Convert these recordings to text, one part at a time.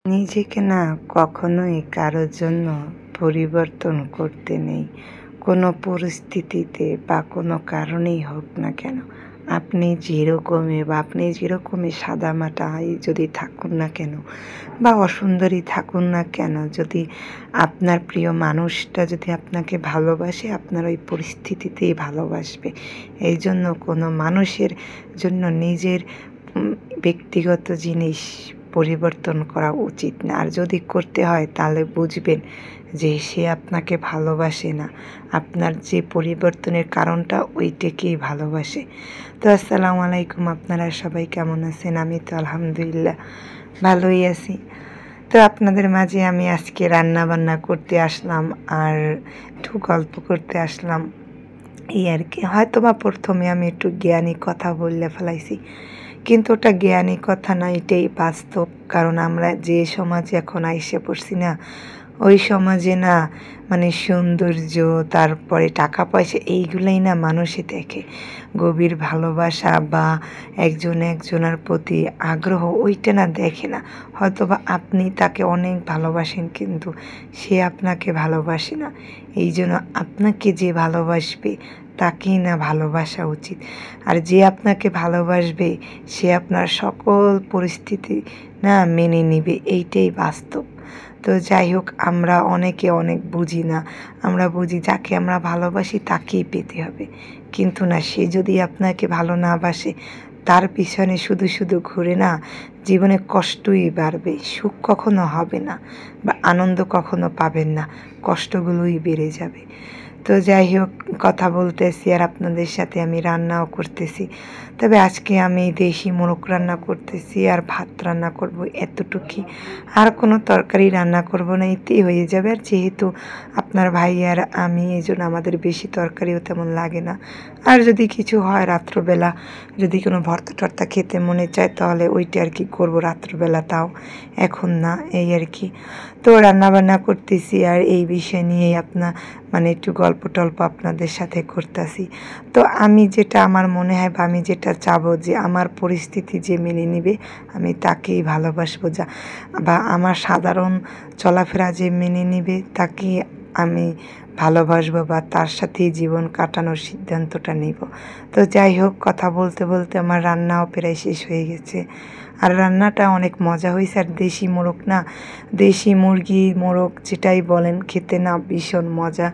নিজেকে না কখনোই কারোর জন্য পরিবর্তন করতে নেই। কোনো পরিস্থিতিতে বা কোনো কারণেই হোক না কেন, আপনি যেরকমই সাদামাটাই যদি থাকুন না কেন বা অসুন্দরী থাকুন না কেন, যদি আপনার প্রিয় মানুষটা যদি আপনাকে ভালোবাসে, আপনার ওই পরিস্থিতিতেই ভালোবাসবে। এই জন্য কোনো মানুষের জন্য নিজের ব্যক্তিগত জিনিস পরিবর্তন করা উচিত না। আর যদি করতে হয় তাহলে বুঝবেন যে সে আপনাকে ভালোবাসে না, আপনার যে পরিবর্তনের কারণটা ওইটাকেই ভালোবাসে। তো আসসালামু আলাইকুম, আপনারা সবাই কেমন আছেন? আমি তো আলহামদুলিল্লাহ ভালোই আছি। তো আপনাদের মাঝে আমি আজকে রান্না বান্না করতে আসলাম আর একটু গল্প করতে আসলাম, এই আর কি। হয়তোবা প্রথমে আমি একটু জ্ঞানী কথা বললে ফেলাইছি, কিন্তু ওটা জ্ঞানী কথা না, এটাই বাস্তব। কারণ আমরা যে সমাজে এখন আইসে পড়ছি না, ওই সমাজে না মানে সৌন্দর্য, তারপরে টাকা পয়সা, এইগুলোই না মানুষে দেখে। গভীর ভালোবাসা বা একজনের প্রতি আগ্রহ ওইটা না দেখে না। হয়তোবা আপনি তাকে অনেক ভালোবাসেন, কিন্তু সে আপনাকে ভালোবাসে না। এই জন্য আপনাকে যে ভালোবাসবে তাকেই না ভালোবাসা উচিত। আর যে আপনাকে ভালোবাসবে সে আপনার সকল পরিস্থিতি না মেনে নিবে, এইটাই বাস্তব। তো যাই হোক, আমরা অনেকে অনেক বুঝি না। আমরা বুঝি যাকে আমরা ভালোবাসি তাকেই পেতে হবে, কিন্তু না, সে যদি আপনাকে ভালো না বাসে, তার পিছনে শুধু শুধু ঘুরে না জীবনে কষ্টই বাড়বে, সুখ কখনো হবে না বা আনন্দ কখনো পাবেন না, কষ্টগুলোই বেড়ে যাবে। তো যাই হোক, কথা বলতেছি আর আপনাদের সাথে আমি রান্নাও করতেছি। তবে আজকে আমি দেশি মোরগ রান্না করতেছি আর ভাত রান্না করব, এতটুকুই। আর কোনো তরকারি রান্না করব না, এতেই হয়ে যাবে। আর যেহেতু আপনার ভাই আর আমি, এই জন্য আমাদের বেশি তরকারিও তেমন লাগে না। আর যদি কিছু হয় রাত্রবেলা, যদি কোনো ভর্তা টর্তা খেতে মনে চায় তাহলে ওইটা আর কি করবো রাত্রবেলা, তাও এখন না, এই আর কি। তো রান্নাবান্না করতেছি আর এই বিষয় নিয়েই মানে একটু গল্প টল্প আপনাদের সাথে করতেছি। তো আমি যেটা আমার মনে হয় বা আমি যেটা চাবো যে আমার পরিস্থিতি যে মেনে নিবে আমি তাকেই ভালোবাসবো, বা আমার সাধারণ চলাফেরা যে মেনে নিবে তাকেই আমি ভালোবাসবো বা তার সাথেই জীবন কাটানোর সিদ্ধান্তটা নিব। তো যাই হোক, কথা বলতে বলতে আমার রান্নাও প্রায় শেষ হয়ে গেছে। আর রান্নাটা অনেক মজা হয়েছে। আর দেশি মোরগ না, দেশি মুরগি মোরগ যেটাই বলেন, খেতে না ভীষণ মজা,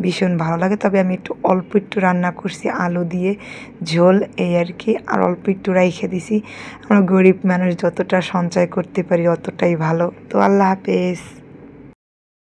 ভীষণ ভালো লাগে। তবে আমি অল্প একটু রান্না করছি আলু দিয়ে ঝোল, এই আর কি। আর অল্প একটু রাইখে দিছি। আমরা গরিব মানুষ, যতটা সঞ্চয় করতে পারি অতটাই ভালো। তো আল্লাহ হাফেজ।